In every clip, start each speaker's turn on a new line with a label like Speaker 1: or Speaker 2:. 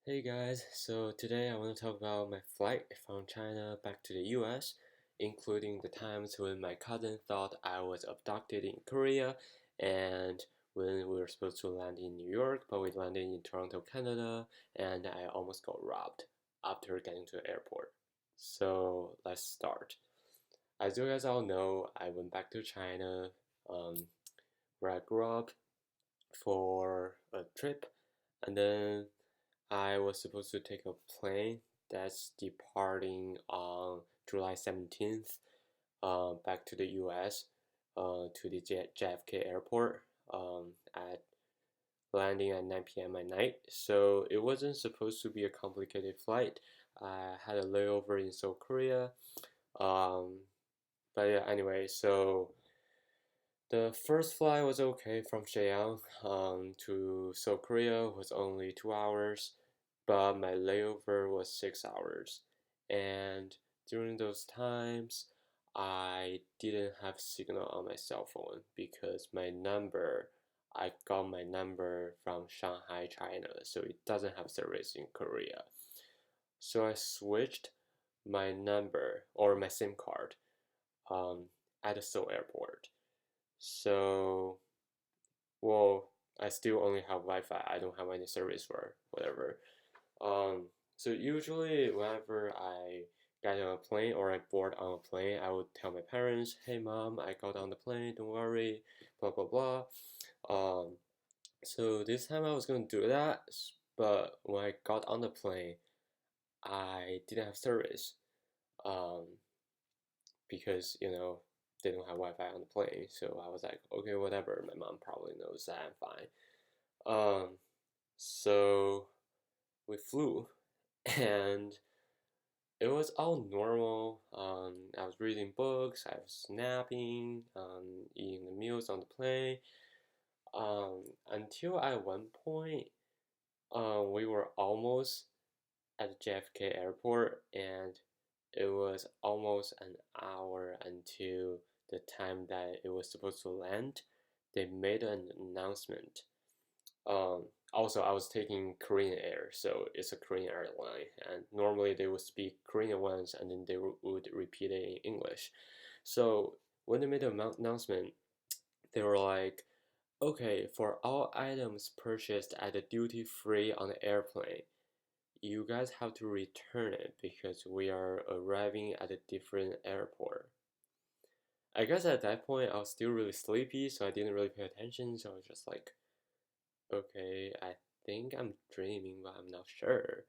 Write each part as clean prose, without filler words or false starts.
Speaker 1: Hey guys, so today I want to talk about my flight from China back to the US, including the times when my cousin thought I was abducted in Korea and when we were supposed to land in New York, but we landed in Toronto, Canada, and I almost got robbed after getting to the airport. So let's start. As you guys all know, I went back to China, um, where I grew up, for a trip, and then I was supposed to take a plane that's departing on July 17th back to the US to the JFK airport at landing at 9 p.m. at night. So it wasn't supposed to be a complicated flight. I had a layover in Seoul, Korea. Um, but yeah, anyway, so the first flight was okay from Shenyang to Seoul, Korea was only 2 hours, but my layover was 6 hours. And during those times, I didn't have signal on my cell phone because I got my number from Shanghai, China, so it doesn't have service in Korea. So I switched my number or my SIM card um, at the Seoul airport. So, well, I still only have Wi-Fi. I don't have any service or whatever. Um, so usually whenever I get on a plane or I board on a plane, I would tell my parents, "Hey mom, I got on the plane. Don't worry." Blah blah blah. Um, so this time I was gonna do that, but when I got on the plane, I didn't have service. Um, because they don't have Wi-Fi on the plane. So I was like, okay, whatever. My mom probably knows that I'm fine. Um, so we flew, and it was all normal. I was reading books, I was napping, eating the meals on the plane. Until at one point, we were almost at the JFK airport, and it was almost an hour until the time that it was supposed to land. They made an announcement. Also, I was taking Korean Air, so it's a Korean airline, and normally they would speak Korean once and then they would repeat it in English. So when they made the announcement, they were like, okay, for all items purchased at the duty free on the airplane, you guys have to return it because we are arriving at a different airport. I guess at that point I was still really sleepy, so I didn't really pay attention. So I was just like, okay, I think I'm dreaming, but I'm not sure.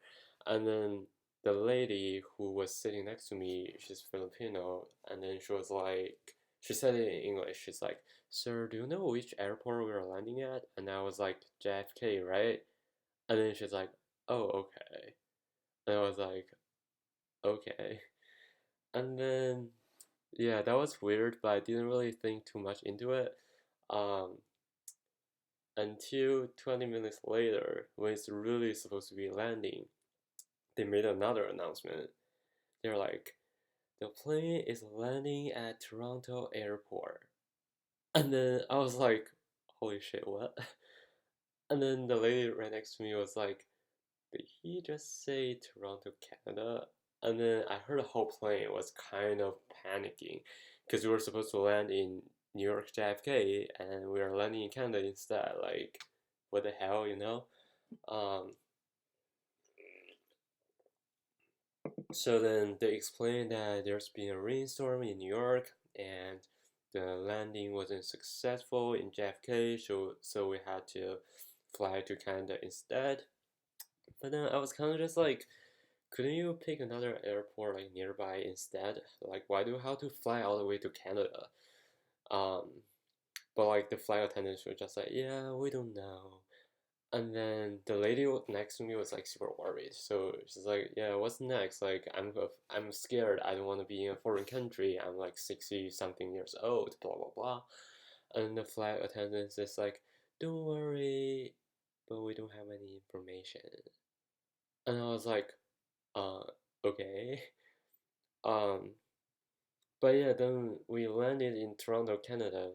Speaker 1: And then the lady who was sitting next to me, she's Filipino, and then she said it in English. She's like, "Sir, do you know which airport we are landing at?" And I was like, "JFK, right?" And then she's like, "Oh, okay." And I was like, "Okay." And then, yeah, that was weird, but I didn't really think too much into it. Um, until 20 minutes later, when it's really supposed to be landing, they made another announcement. They're like, the plane is landing at Toronto Airport. And then I was like, holy shit, what? And then the lady right next to me was like, did he just say Toronto, Canada? And then I heard the whole plane was kind of panicking because we were supposed to land in New York JFK and we are landing in Canada instead. Like, what the hell, you know? Um, so then they explained that there's been a rainstorm in New York and the landing wasn't successful in JFK, so we had to fly to Canada instead. But then I was kind of just like, couldn't you pick another airport like nearby instead? Like, why do we have to fly all the way to Canada? Um, but like the flight attendants were just like, yeah, we don't know. And then the lady next to me was like super worried. So she's like, "Yeah, what's next? Like, I'm scared. I don't want to be in a foreign country. I'm like 60 something years old. Blah blah blah." And the flight attendant is like, "Don't worry, but we don't have any information." And I was like, "Uh, okay." Um, but yeah, then we landed in Toronto, Canada,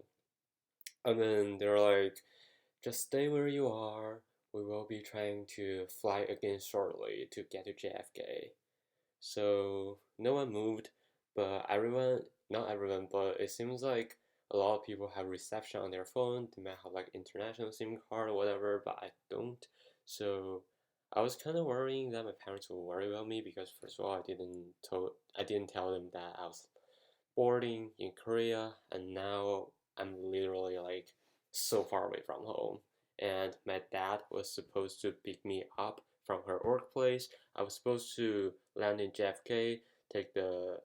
Speaker 1: and then they're like, "Just stay where you are. we will be trying to fly again shortly to get to JFK. So no one moved, but everyone, not everyone, but it seems like a lot of people have reception on their phone. They might have like international SIM card or whatever, but I don't. So I was kind of worrying that my parents would worry about me because first of all, I didn't tell them that I was boarding in Korea, and now I'm literally like so far away from home. And my dad was supposed to pick me up from her workplace. I was supposed to land in JFK, take the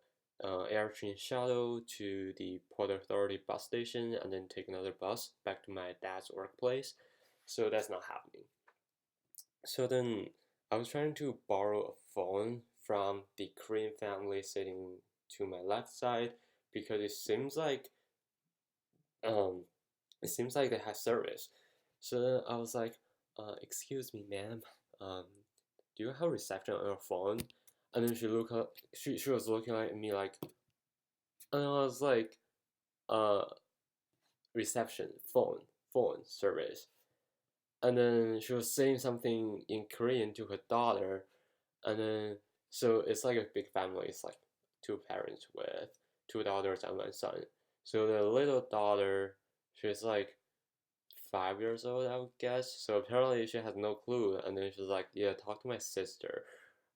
Speaker 1: air train shuttle to the Port Authority bus station, and then take another bus back to my dad's workplace. So that's not happening. So then I was trying to borrow a phone from the Korean family sitting to my left side because um it seems like they have service. So then I was like, excuse me, ma'am, um, do you have reception on your phone? And then she was looking at me like, and I was like, uh, reception, phone service. And then she was saying something in Korean to her daughter, and then so it's like a big family. It's like two parents with two daughters and one son. So the little daughter, she's like 5 years old, I would guess. So apparently she has no clue, and then she's like, "Yeah, talk to my sister,"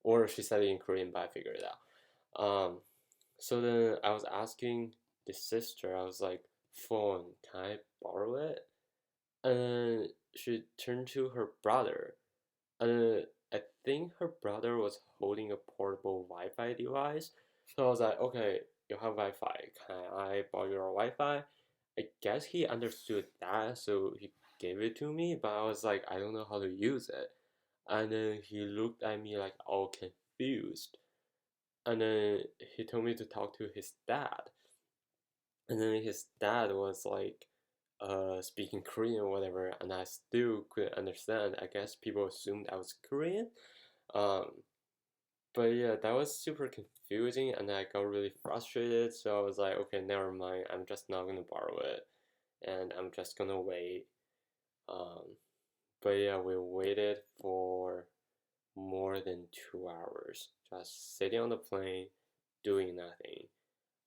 Speaker 1: or she said it in Korean, but I figured it out. So then I was asking the sister, I was like, "Phone, can I borrow it?" And then she turned to her brother, and I think her brother was holding a portable Wi-Fi device. So I was like, okay, you have Wi-Fi. Can I borrow your Wi-Fi? I guess he understood that, so he gave it to me, but I was like, I don't know how to use it. And then he looked at me like all confused. And then he told me to talk to his dad. And then his dad was like, speaking Korean or whatever, and I still couldn't understand. I guess people assumed I was Korean. Um, but yeah, that was super confusing, and I got really frustrated. So I was like, okay, never mind. I'm just not gonna borrow it, and I'm just gonna wait. Um, but yeah, we waited for more than 2 hours, just sitting on the plane, doing nothing.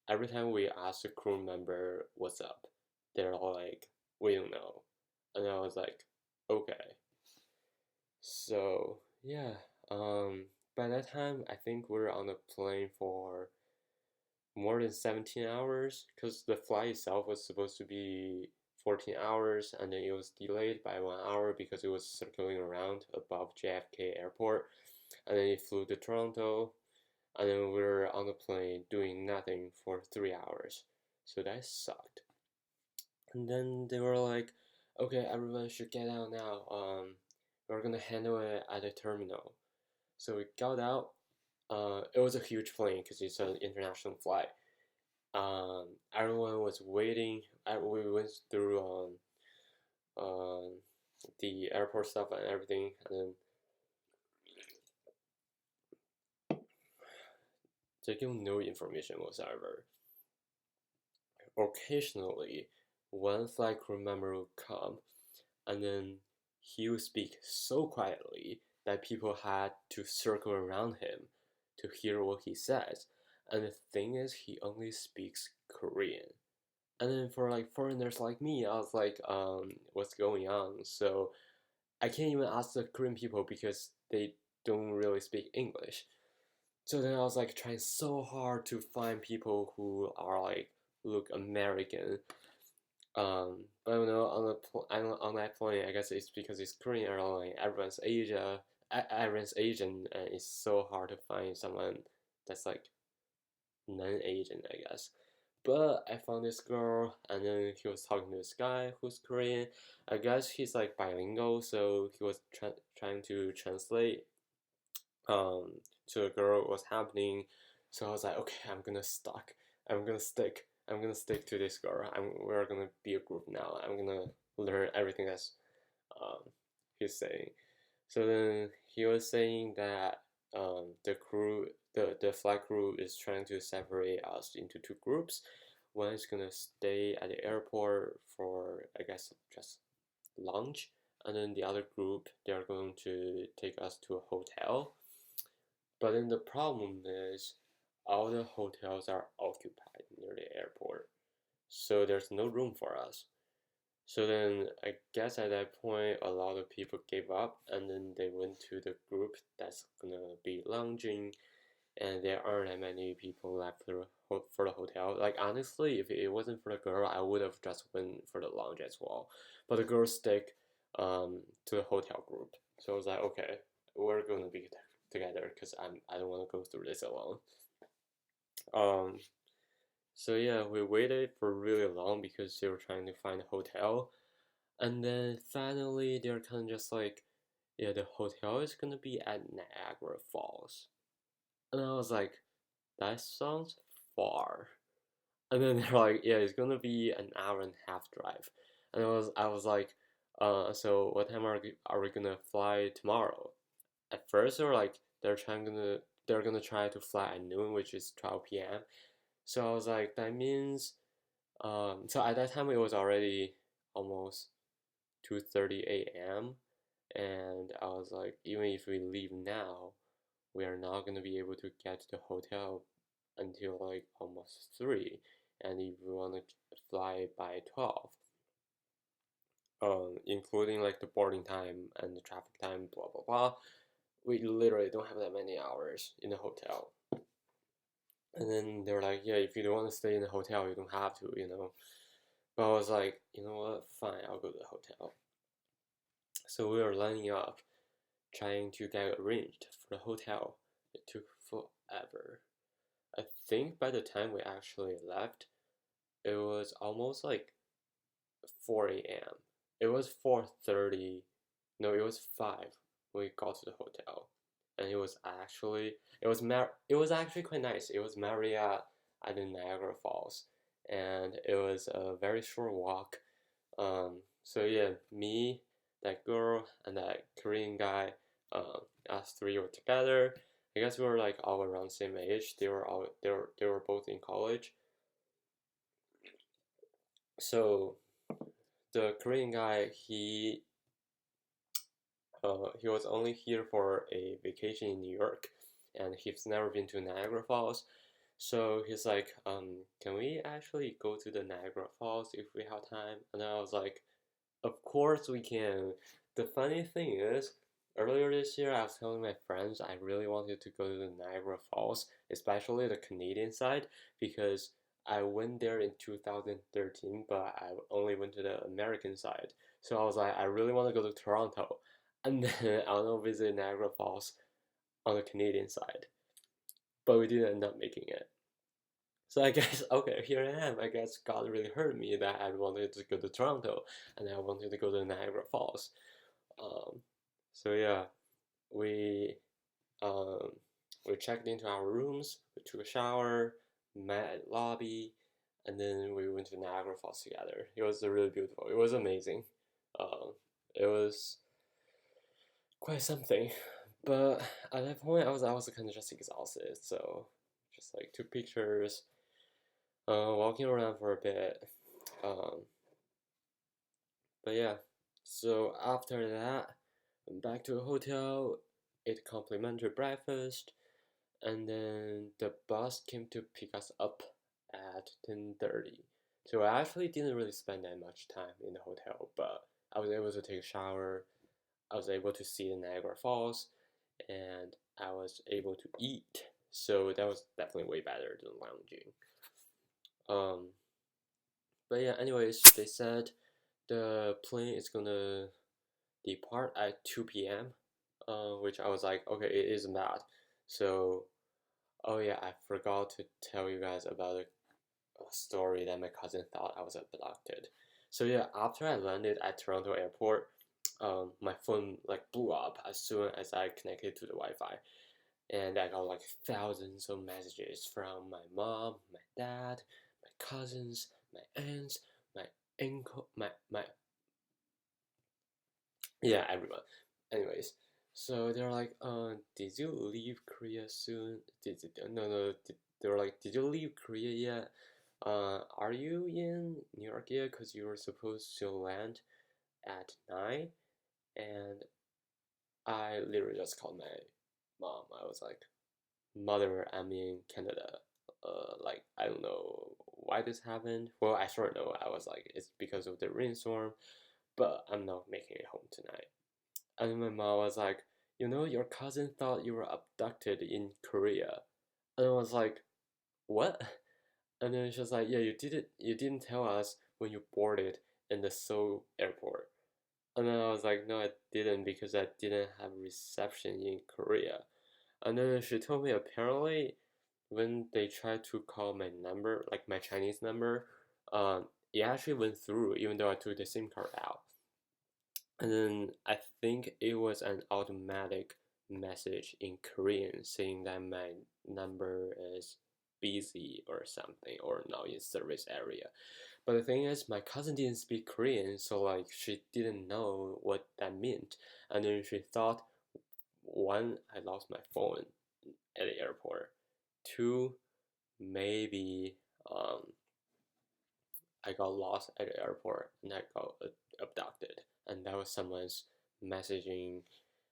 Speaker 1: Every time we asked a crew member what's up, they're all like, we don't know. And I was like, okay. So yeah, by that time I think we are on the plane for more than 17 hours because the flight itself was supposed to be 14 hours, and then it was delayed by 1 hour because it was circling around above JFK airport, and then it flew to Toronto, and then we were on the plane doing nothing for 3 hours. So that sucked. And then they were like, okay, everyone should get out now. We're gonna handle it at the terminal. So we got out. It was a huge plane because it's an international flight. Everyone was waiting. We went through um, the airport stuff and everything, and then taking no information whatsoever. Occasionally, one flight crew member would come, and then he would speak so quietly that people had to circle around him to hear what he says. And the thing is, he only speaks Korean. And then for like foreigners like me, I was like, what's going on? So I can't even ask the Korean people because they don't really speak English. So then I was like trying so hard to find people who are like look American. But I don't know on that point, I guess it's because it's Korean airline. Everyone's Asian, and it's so hard to find someone that's like non-Asian, I guess. But I found this girl, and then he was talking to this guy who's Korean. I guess he's like bilingual, so he was trying to translate um to the girl what was happening. So I was like, okay, I'm gonna stick to this girl. We're gonna be a group now. I'm gonna learn everything that's um he's saying. So then he was saying that the flight crew is trying to separate us into two groups. One is gonna stay at the airport for I guess just lunch, and then the other group they are going to take us to a hotel. But then the problem is all the hotels are occupied near the airport, so there's no room for us. So then I guess at that point a lot of people gave up and then they went to the group that's gonna be lounging, and there aren't that many people left for the hotel. Like honestly, if it wasn't for the girl, I would have just went for the lounge as well. But the girls stick to the hotel group. So I was like, okay, we're gonna be together because I don't want to go through this alone. Um, so yeah, we waited for really long because they were trying to find a hotel, and then finally they're kind of just like, yeah, the hotel is gonna be at Niagara Falls, and I was like, that sounds far. And then they're like, yeah, it's gonna be an hour and a half drive, and I was like, so what time are we gonna fly tomorrow? At first, they were like, they're gonna try to fly at noon, which is 12 p.m. So I was like, that means, so at that time it was already almost 2:30 a.m. and I was like, even if we leave now, we are not gonna be able to get to the hotel until like almost 3, and if we want to fly by 12, including like the boarding time and the traffic time, blah blah blah, we literally don't have that many hours in the hotel. And then they were like, yeah, if you don't want to stay in the hotel, you don't have to, you know. But I was like, you know what, fine, I'll go to the hotel. So we were lining up, trying to get arranged for the hotel. It took forever. I think by the time we actually left, it was almost like 4 a.m. It was 4:30. No, it was 5 when we got to the hotel. And it was actually quite nice. It was Marriott at the Niagara Falls, and it was a very short walk. So yeah, me, that girl, and that Korean guy, us three were together. I guess we were like all around the same age. They were both in college. So the Korean guy, he was only here for a vacation in New York, and he's never been to Niagara Falls. So he's like, can we actually go to the Niagara Falls if we have time? And I was like, of course we can. The funny thing is, earlier this year I was telling my friends I really wanted to go to the Niagara Falls, especially the Canadian side, because I went there in 2013, but I only went to the American side. So I was like, I really want to go to Toronto, and then I want to visit Niagara Falls on the Canadian side. But we didn't end up making it. So I guess, okay, here I am. I guess God really hurt me that I wanted to go to Toronto and I wanted to go to Niagara Falls. Um, so yeah, we um, we checked into our rooms, we took a shower, met at the lobby, and then we went to Niagara Falls together. It was really beautiful. It was amazing. It was quite something. But at that point, I was kind of just exhausted, so just like took pictures, walking around for a bit. Um, but yeah, so after that, went back to a hotel, ate complimentary breakfast, and then the bus came to pick us up at 10:30. So I actually didn't really spend that much time in the hotel, but I was able to take a shower, I was able to see the Niagara Falls, and I was able to eat. So that was definitely way better than lounging. Um, but yeah, anyways, they said the plane is gonna depart at 2 p.m. Which I was like, okay, it isn't bad. So, oh yeah, I forgot to tell you guys about a story that my cousin thought I was abducted. So yeah, after I landed at Toronto airport, my phone like blew up as soon as I connected to the Wi-Fi, and I got like thousands of messages from my mom, my dad, my cousins, my aunts, my uncle, my yeah, everyone. Anyways, so they're like, did you leave Korea soon? No, no, they were like, did you leave Korea yet? Are you in New York yet? Because you were supposed to land at 9. and I literally just called my mom. I was like, "Mother, I'm in Canada. Like I don't know why this happened. Well, I sort of know. I was like, it's because of the rainstorm, but I'm not making it home tonight." And then my mom was like, your cousin thought you were abducted in Korea. And I was like, what? And then she was like, yeah, you didn't tell us when you boarded in the Seoul airport. And then I was like, no, I didn't because I didn't have reception in Korea. And then she told me apparently when they tried to call my number, like my Chinese number, it actually went through even though I took the SIM card out. And then I think it was an automatic message in Korean saying that my number is busy or something or not in service area. But the thing is, my cousin didn't speak Korean, so like she didn't know what that meant. And then she thought, one, I lost my phone at the airport. Two, maybe I got lost at the airport and I got abducted, and that was someone's messaging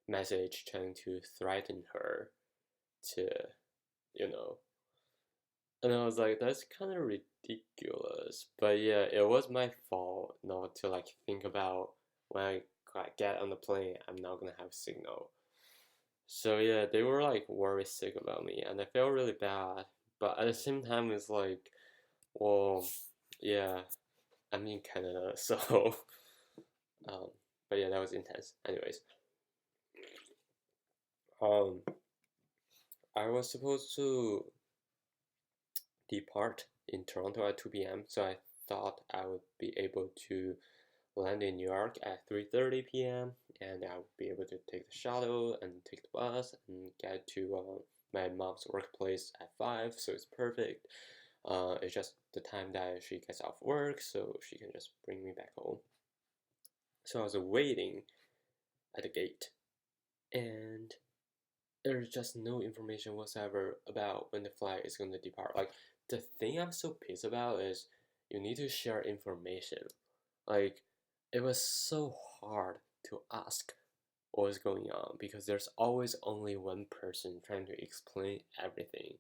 Speaker 1: message trying to threaten her to, you know. And I was like, that's kind of ridiculous. But yeah, it was my fault not to like think about when I get on the plane, I'm not gonna have signal. So yeah, they were like worried sick about me, and I felt really bad. But at the same time, it's like, well, yeah, I'm in Canada, so um, but yeah, that was intense. Anyways, um, I was supposed to depart in Toronto at 2 p.m., so I thought I would be able to land in New York at 3:30 p.m. and I would be able to take the shuttle and take the bus and get to my mom's workplace at 5, so it's perfect. It's just the time that she gets off work, so she can just bring me back home. So I was waiting at the gate, and there's just no information whatsoever about when the flight is going to depart. Like, the thing I'm so pissed about is you need to share information. Like, it was so hard to ask what was going on because there's always only one person trying to explain everything.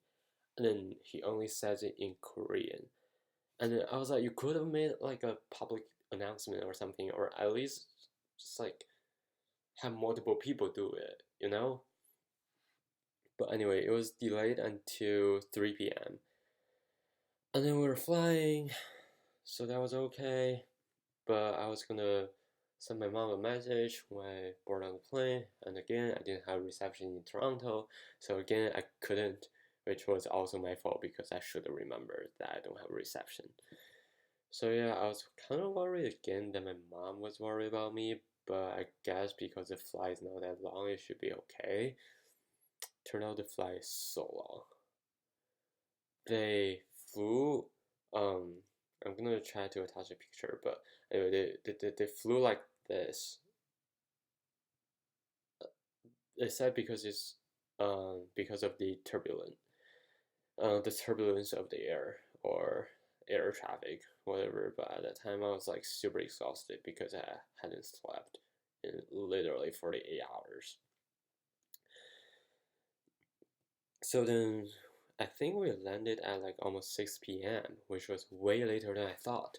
Speaker 1: And then he only says it in Korean. And then I was like, you could have made like a public announcement or something, or at least just like have multiple people do it, you know? But anyway, it was delayed until 3 p.m. And then we were flying, so that was okay. But I was gonna send my mom a message when I board on the plane, and again, I didn't have reception in Toronto, so again, I couldn't, which was also my fault because I should have remembered that I don't have reception. So yeah, I was kind of worried again that my mom was worried about me, but I guess because the flight is not that long, it should be okay. Turned out the flight is so long. They flew, um, I'm gonna try to attach a picture, but anyway, they flew like this. They said because it's because of the turbulence of the air or air traffic, whatever. But at that time, I was like super exhausted because I hadn't slept in literally 48 hours. So then I think we landed at like almost 6 p.m., which was way later than I thought.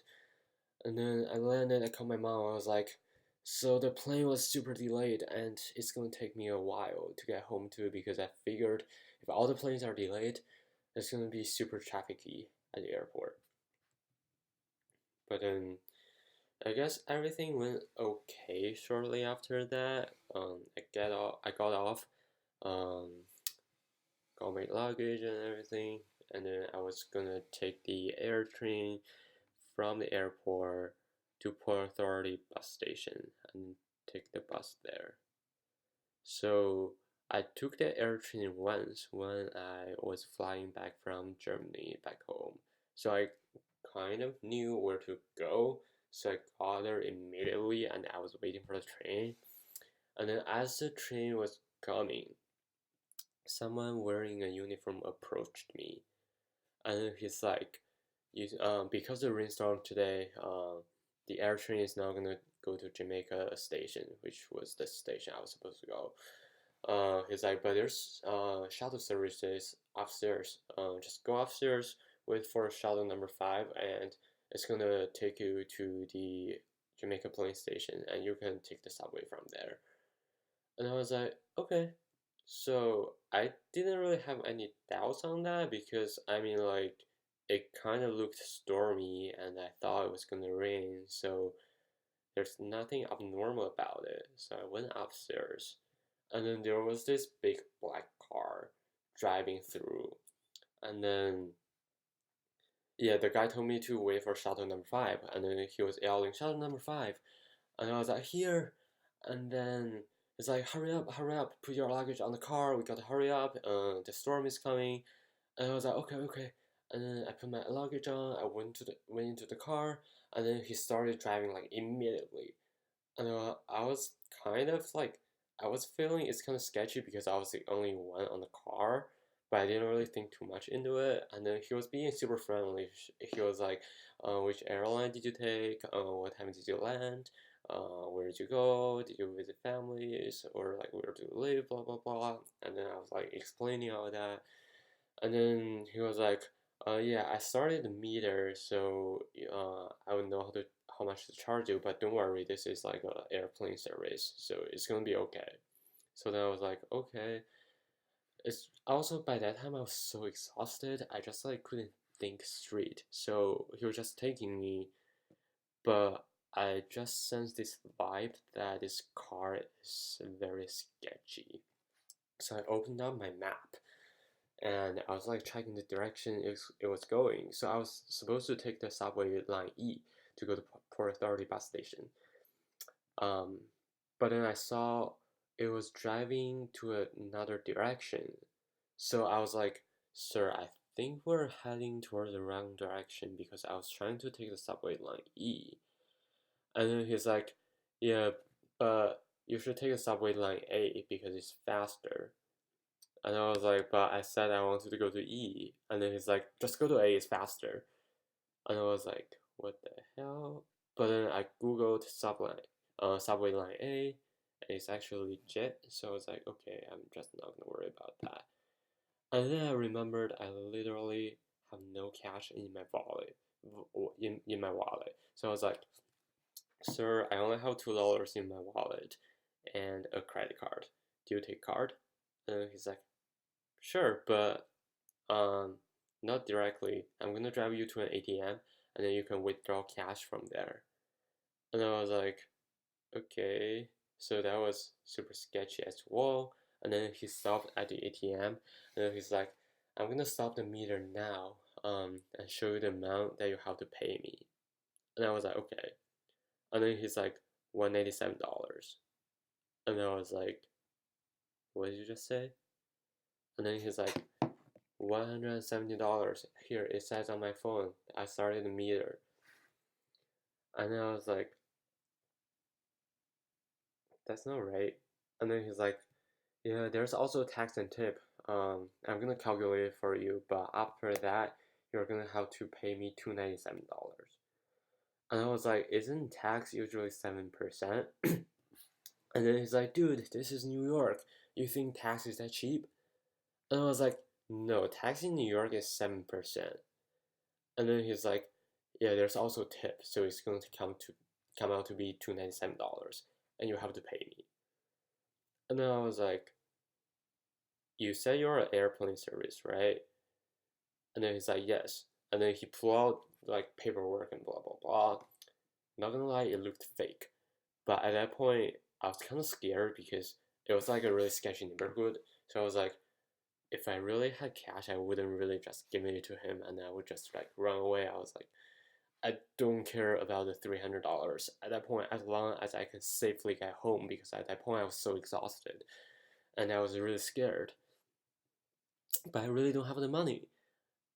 Speaker 1: And then I landed, I called my mom, I was like, so the plane was super delayed and it's gonna take me a while to get home too because I figured if all the planes are delayed, it's gonna be super trafficy at the airport. But then I guess everything went okay shortly after that. I got off, um, got my luggage and everything, and then I was gonna take the air train from the airport to Port Authority bus station and take the bus there. So I took the air train once when I was flying back from Germany back home. So I kind of knew where to go. So I got there immediately and I was waiting for the train. And then as the train was coming, someone wearing a uniform approached me. And he's like, because of the rainstorm today, the air train is not gonna go to Jamaica station, which was the station I was supposed to go. He's like, but there's shuttle services upstairs. Just go upstairs, wait for shuttle number 5, and it's gonna take you to the Jamaica plane station, and you can take the subway from there. And I was like, okay. So I didn't really have any doubts on that because I mean, like, it kind of looked stormy, and I thought it was gonna rain, so there's nothing abnormal about it. So I went upstairs, and then there was this big black car driving through, and then yeah, the guy told me to wait for shuttle number 5, and then he was yelling shuttle number 5, and I was like here, and then it's like hurry up, put your luggage on the car, we gotta hurry up, the storm is coming, and I was like okay okay, and then I put my luggage on, I went into the car, and then he started driving like immediately, and I was kind of like, I was feeling it's kind of sketchy because I was the only one on the car, but I didn't really think too much into it. And then he was being super friendly. He was like, which airline did you take? What time did you land? Where did you go? Did you visit families? Or like where do you live? Blah, blah, blah. And then I was like explaining all that. And then he was like, yeah, I started the meter, so I would know how much to charge you, but don't worry, this is like a airplane service, so it's gonna be okay. So then I was like, okay. It's also by that time I was so exhausted, I just like couldn't think straight. So he was just taking me, but I just sensed this vibe that this car is very sketchy. So I opened up my map and I was like checking the direction it was going. So I was supposed to take the subway line E to go to Port Authority bus station. Um, but then I saw it was driving to another direction. So I was like, sir, I think we're heading towards the wrong direction because I was trying to take the subway line E. And then he's like, yeah, but you should take the subway line A because it's faster. And I was like, but I said I wanted to go to E. And then he's like, just go to A, it's faster. And I was like, what the hell? But then I googled subway line A, and it's actually legit. So I was like, okay, I'm just not gonna worry about that. And then I remembered I literally have no cash in my wallet, in my wallet. So I was like, sir, I only have $2 in my wallet and a credit card. Do you take card? And he's like, sure, but um, not directly. I'm gonna drive you to an ATM, and then you can withdraw cash from there. And I was like, okay. So that was super sketchy as well. And then he stopped at the ATM, and then he's like, I'm gonna stop the meter now, and show you the amount that you have to pay me. And I was like, okay. And then he's like, $197. And I was like, what did you just say? And then he's like, $170. Here, it says on my phone. I started the meter. And then I was like, that's not right. And then he's like, yeah, there's also tax and tip. I'm gonna calculate it for you, but after that, you're gonna have to pay me $297. And I was like, isn't tax usually 7%? And then he's like, dude, this is New York. You think tax is that cheap? And I was like, no, tax in New York is 7%. And then he's like, yeah, there's also tip, so it's going to come out to be $297, and you have to pay me. And then I was like, you said you're an airplane service, right? And then he's like, yes. And then he pulled out like paperwork and blah blah blah. Not gonna lie, it looked fake. But at that point, I was kind of scared because it was like a really sketchy neighborhood. So I was like, if I really had cash, I wouldn't really just give it to him and I would just like run away. I was like, I don't care about the $300 at that point, as long as I can safely get home, because at that point I was so exhausted and I was really scared. But I really don't have the money.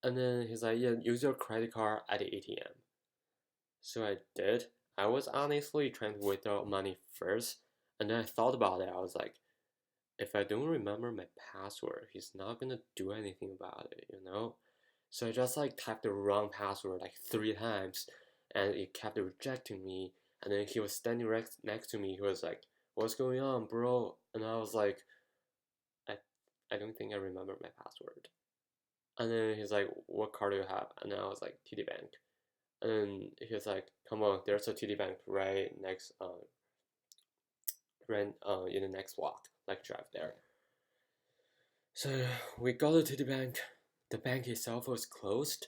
Speaker 1: And then he's like, yeah, use your credit card at the ATM. So I did. I was honestly trying to withdraw money first, and then I thought about it. I was like, if I don't remember my password, he's not gonna do anything about it, you know? So I just like typed the wrong password like 3 times, and it kept rejecting me. And then he was standing right next to me. He was like, "What's going on, bro?" And I was like, I, I don't think I remember my password. And then he's like, "What card do you have?" And then I was like, "TD Bank." And then he's like, "Come on, there's a TD Bank right next, in the next block. Like drive there." So we go to TD Bank. The bank itself was closed,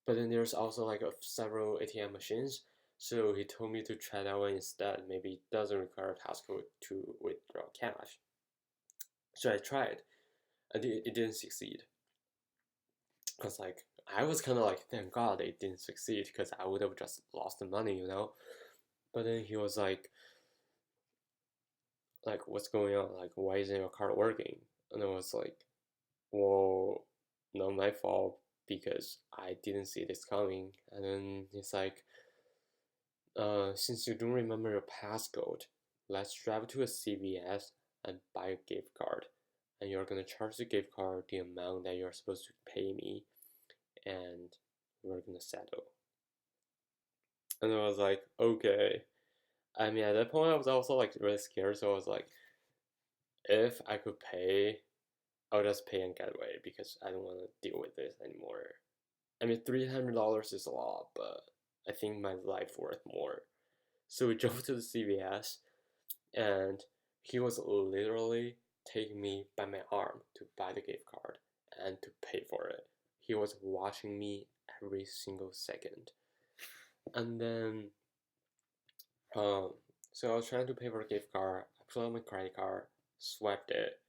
Speaker 1: but then there's also like several ATM machines. So he told me to try that one instead. Maybe it doesn't require a passcode to withdraw cash. So I tried, and it didn't succeed. Cause like I was kind of like, thank God it didn't succeed, because I would have just lost the money, you know. But then he was like, what's going on? Like, why isn't your card working? And I was like, well, not my fault because I didn't see this coming. And then he's like, since you don't remember your passcode, let's drive to a CVS and buy a gift card. And you're gonna charge the gift card the amount that you're supposed to pay me, and we're gonna settle. And I was like, okay. I mean, at that point, I was also like really scared, so I was like, if I could pay, I'll just pay and get away because I don't want to deal with this anymore. I mean, $300 is a lot, but I think my life worth more. So we drove to the CVS, and he was literally taking me by my arm to buy the gift card and to pay for it. He was watching me every single second. And then, so I was trying to pay for the gift card. I pulled out my credit card, swiped it,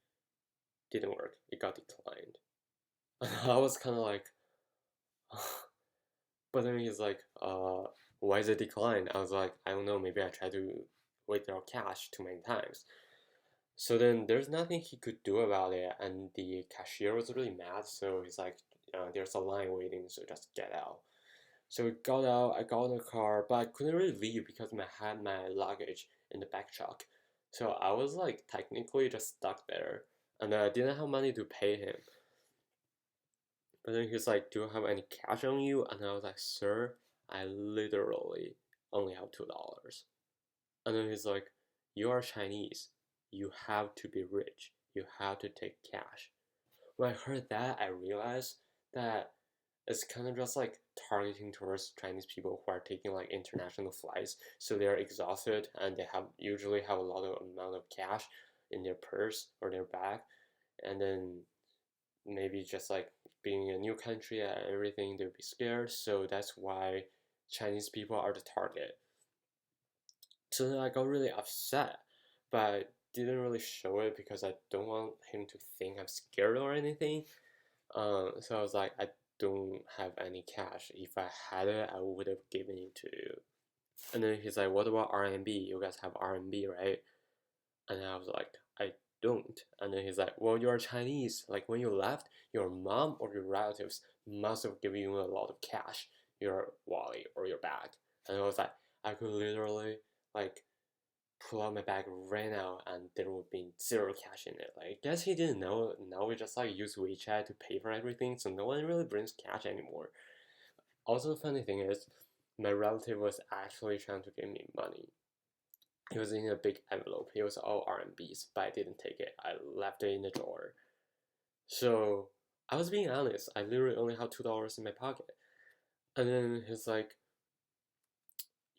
Speaker 1: didn't work. It got declined. And I was kind of like, but then he's like, why is it declined? I was like, I don't know, maybe I tried to withdraw cash too many times. So then there's nothing he could do about it, and the cashier was really mad, so he's like, there's a line waiting, so just get out. So we got out, I got in the car, but I couldn't really leave because I had my luggage in the back truck. So I was like technically just stuck there, and I didn't have money to pay him. But then he's like, "Do you have any cash on you?" And I was like, "Sir, I literally only have $2." And then he's like, "You are Chinese. You have to be rich. You have to take cash." When I heard that, I realized that it's kind of just like targeting towards Chinese people who are taking like international flights, so they're exhausted and they usually have a lot of amount of cash in their purse or their bag, and then maybe just like being in a new country and everything, they'll be scared. So that's why Chinese people are the target. So then I got really upset, but I didn't really show it because I don't want him to think I'm scared or anything. So I was like, I don't have any cash. If I had it, I would have given it to you. And then he's like, what about RMB? You guys have RMB, right? And I was like, I don't. And then he's like, well, you're Chinese. Like when you left, your mom or your relatives must have given you a lot of cash, your wallet or your bag. And I was like, I could literally like pull out my bag right now and there would be zero cash in it. Like, I guess he didn't know. Now we just like use WeChat to pay for everything, so no one really brings cash anymore. Also, the funny thing is, my relative was actually trying to give me money. It was in a big envelope. It was all RMBs, but I didn't take it. I left it in the drawer. So I was being honest. I literally only had $2 in my pocket. And then he's like,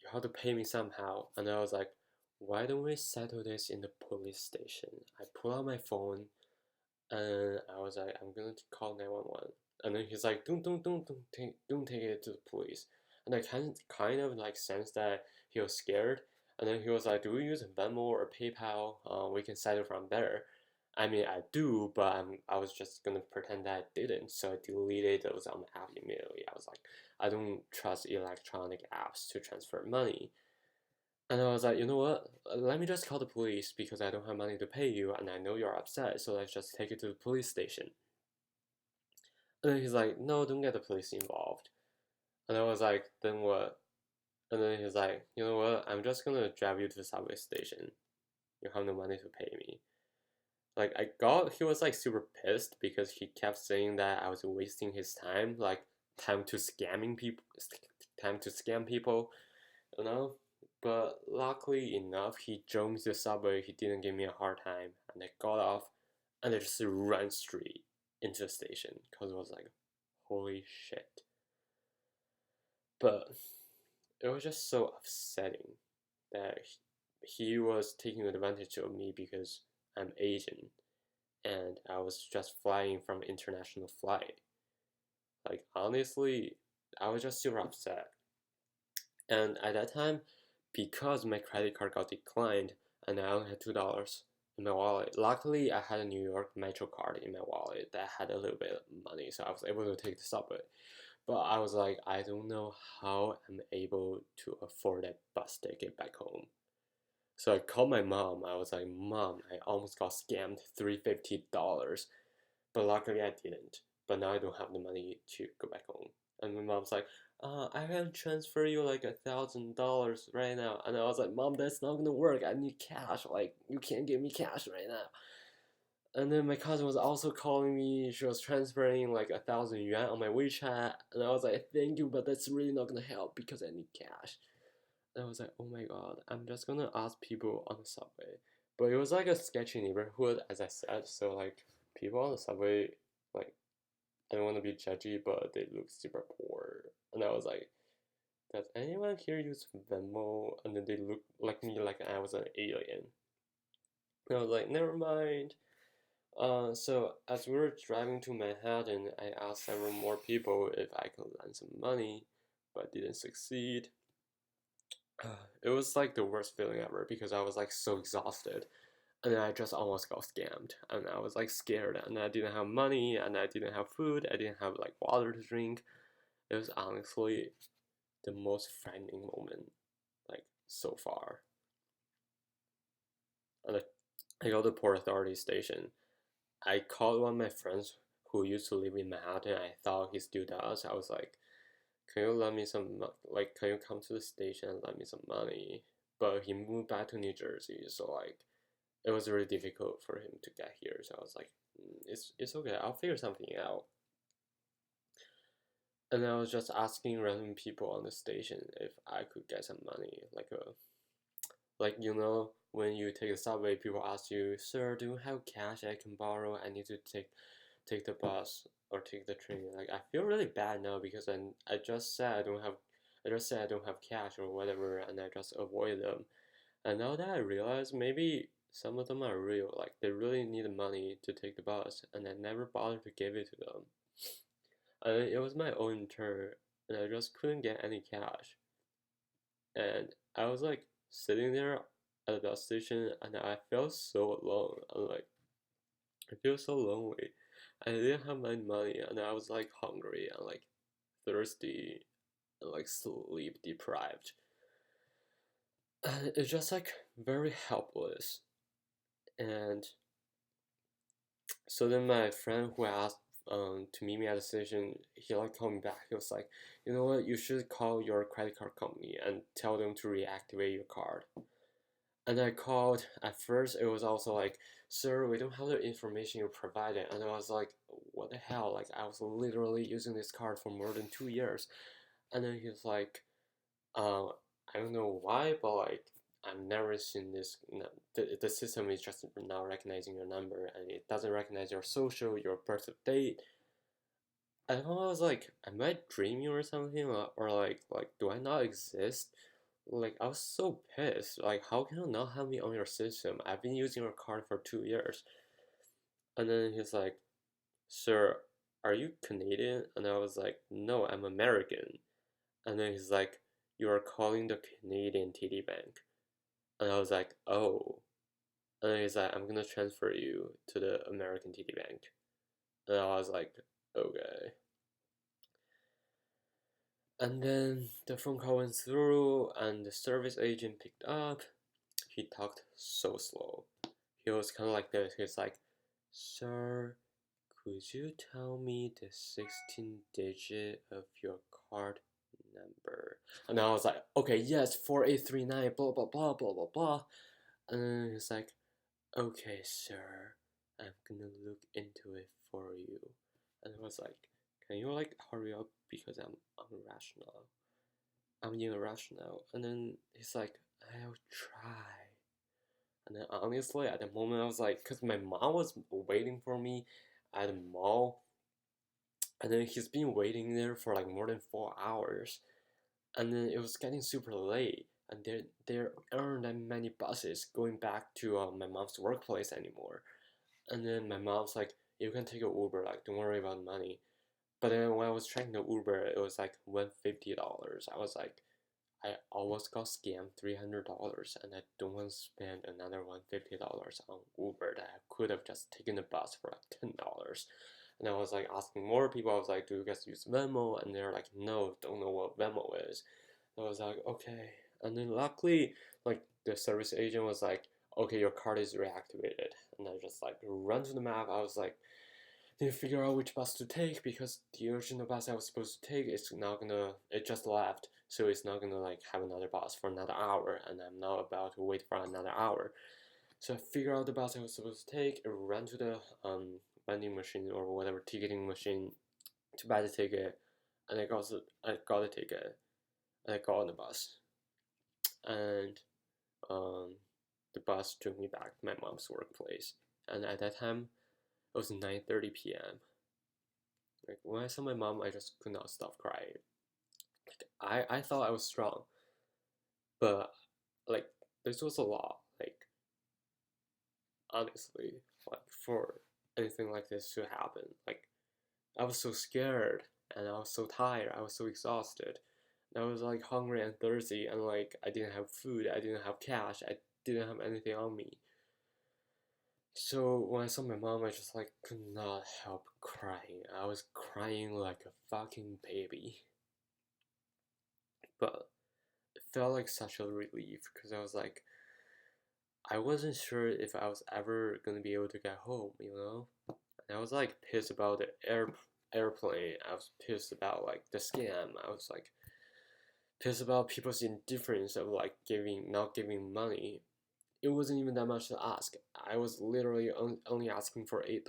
Speaker 1: "You have to pay me somehow." And I was like, "Why don't we settle this in the police station?" I pull out my phone and I was like, "I'm gonna call 911." And then he's like, don't take it to the police." And I kind of like sensed that he was scared. And then he was like, "Do we use Venmo or PayPal? We can settle from there." I mean, I do, but I was just gonna pretend that I didn't, so I deleted those on the app immediately. I was like, I don't trust electronic apps to transfer money. And I was like, you know what? Let me just call the police because I don't have money to pay you, and I know you're upset, so let's just take it to the police station. And then he's like, no, don't get the police involved. And I was like, then what? And then he's like, you know what? I'm just gonna drive you to the subway station. You have no money to pay me. Like, he was like super pissed because he kept saying that I was wasting his time, like time to scam people, you know? But luckily enough, he drove me to the subway. He didn't give me a hard time, and I got off, and I just ran straight into the station because it was like, holy shit. But it was just so upsetting that he was taking advantage of me because I'm Asian, and I was just flying from international flight. Like honestly, I was just super upset. And at that time, because my credit card got declined and I only had $2 in my wallet, luckily I had a New York Metro card in my wallet that had a little bit of money, so I was able to take the subway. But I was like, I don't know how I'm able to afford that bus ticket back home. So I called my mom. I was like, Mom, I almost got scammed $350. But luckily I didn't. But now I don't have the money to go back home. And my mom's like, I can transfer you like $1,000 right now. And I was like, Mom, that's not gonna work. I need cash. Like, you can't give me cash right now. And then my cousin was also calling me. She was transferring like 1,000 yuan on my WeChat. And I was like, thank you, but that's really not gonna help because I need cash. And I was like, oh my god, I'm just gonna ask people on the subway. But it was like a sketchy neighborhood, as I said. So like people on the subway, like I don't want to be judgy, but they look super poor. And I was like, does anyone here use Venmo? And then they looked like me like I was an alien. And I was like, never mind. So as we were driving to Manhattan, I asked several more people if I could lend some money, but didn't succeed. It was like the worst feeling ever because I was like so exhausted, and then I just almost got scammed, and I was like scared, and I didn't have money, and I didn't have food, I didn't have like water to drink. It was honestly the most frightening moment like so far. And I got to Port Authority station. I called one of my friends who used to live in Manhattan. I thought he still does. I was like, can you lend me some, like, can you come to the station and lend me some money? But he moved back to New Jersey, so like, it was really difficult for him to get here. So I was like, it's okay, I'll figure something out. And I was just asking random people on the station if I could get some money, like when you take the subway, people ask you, "Sir, do you have cash I can borrow? I need to take the bus or take the train." Like I feel really bad now because I just said I don't have cash or whatever, and I just avoid them. And now that I realize maybe some of them are real, like they really need the money to take the bus, and I never bothered to give it to them. And it was my own turn, and I just couldn't get any cash. And I was like sitting there at the bus station, and I felt so alone. I'm like, I feel so lonely. I didn't have my money, and I was like hungry and like thirsty and like sleep deprived. And it's just like very helpless. And so then my friend who asked to meet me at the station, he like called me back. He was like, you know what, you should call your credit card company and tell them to reactivate your card. And I called. At first, it was also like, sir, we don't have the information you provided. And I was like, what the hell? Like, I was literally using this card for more than 2 years. And then he was like, I don't know why, but like, I've never seen this. The system is just now recognizing your number, and it doesn't recognize your social, your birth date. And I was like, am I dreaming or something? Or like, do I not exist? Like, I was so pissed. Like, how can you not have me on your system? I've been using your card for 2 years. And then he's like, sir, are you Canadian? And I was like, no, I'm American. And then he's like, you are calling the Canadian TD Bank. And I was like, oh. And then he's like, I'm gonna transfer you to the American TD Bank. And I was like, okay. And then the phone call went through, and the service agent picked up. He talked so slow. He was kind of like this. He's like, sir, could you tell me the 16 digit of your card number? And I was like, okay, yes, 4839, blah, blah, blah, blah, blah, blah. And then he's like, okay, sir, I'm gonna look into it for you. And I was like, can you like hurry up because I'm irrational. I'm being irrational. And then he's like, I'll try. And then honestly, at the moment, I was like, because my mom was waiting for me at the mall, and then he's been waiting there for like more than 4 hours, and then it was getting super late, and there aren't that many buses going back to my mom's workplace anymore. And then my mom's like, "You can take an Uber, like don't worry about the money." But then when I was checking the Uber, it was like $150. I was like, I almost got scammed $300, and I don't want to spend another $150 on Uber that I could have just taken the bus for like $10. And I was like asking more people. I was like, "Do you guys use Venmo?" And they're like, "No, don't know what Venmo is." I was like, "Okay." And then luckily, like the service agent was like, "Okay, your card is reactivated." And I just like run to the map. I was like, didn't figure out which bus to take because the original bus I was supposed to take is not gonna, it just left, so it's not gonna like have another bus for another hour, and I'm now about to wait for another hour. So I figured out the bus I was supposed to take, ran to the vending machine or whatever ticketing machine to buy the ticket, and I got the ticket, and I got on the bus, and um, the bus took me back to my mom's workplace, and at that time it was 9:30 p.m. Like when I saw my mom, I just could not stop crying. Like I thought I was strong, but like this was a lot. Like honestly, like for anything like this to happen, like I was so scared and I was so tired. I was so exhausted. And I was like hungry and thirsty, and like I didn't have food. I didn't have cash. I didn't have anything on me. So when I saw my mom, I just like could not help crying. I was crying like a fucking baby. But it felt like such a relief because I was like, I wasn't sure if I was ever gonna be able to get home, you know? And I was like pissed about the airplane. I was pissed about like the scam. I was like pissed about people's indifference of like not giving money. It wasn't even that much to ask. I was literally only asking for $8.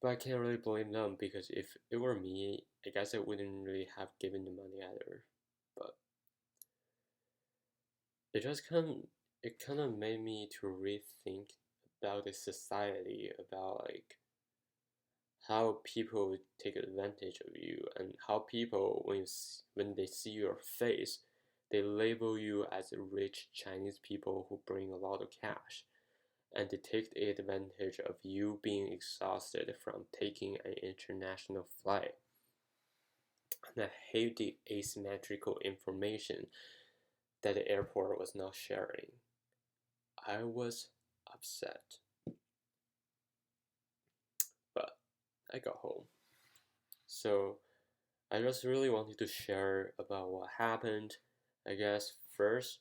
Speaker 1: But I can't really blame them because if it were me, I guess I wouldn't really have given the money either. But it just kind of made me to rethink about the society, about like how people take advantage of you, and how people when they see your face, they label you as a rich Chinese people who bring a lot of cash, and they take advantage of you being exhausted from taking an international flight. And I hate the asymmetrical information that the airport was not sharing. I was upset, but I got home. So I just really wanted to share about what happened. I guess first,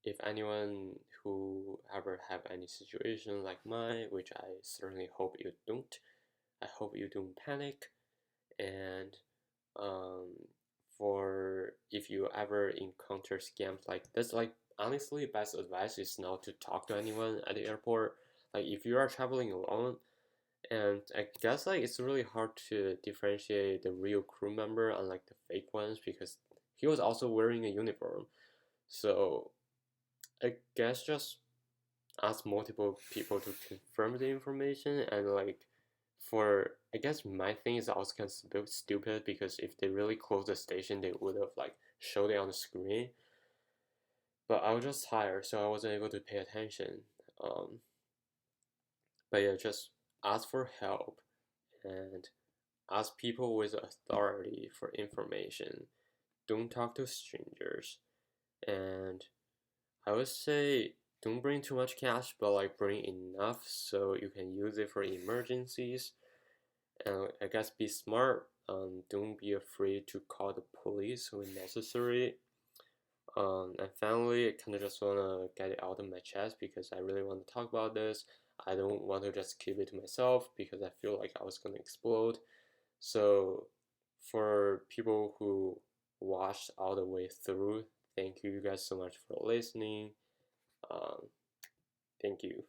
Speaker 1: if anyone who ever have any situation like mine, which I certainly hope you don't, I hope you don't panic. And um, for if you ever encounter scams like this, like honestly, best advice is not to talk to anyone at the airport. Like if you are traveling alone, and I guess like it's really hard to differentiate the real crew member and like the fake ones because he was also wearing a uniform. So I guess just ask multiple people to confirm the information, and like for I guess my thing is also kind of stupid because if they really closed the station, they would have like showed it on the screen. But I was just tired, so I wasn't able to pay attention. Um, but yeah, just ask for help and ask people with authority for information. Don't talk to strangers. And I would say don't bring too much cash, but like bring enough so you can use it for emergencies. And I guess be smart. Don't be afraid to call the police when necessary. And finally, I kind of just want to get it out of my chest because I really want to talk about this. I don't want to just keep it to myself because I feel like I was going to explode. So, for people who watched all the way through, thank you guys so much for listening. Um, thank you.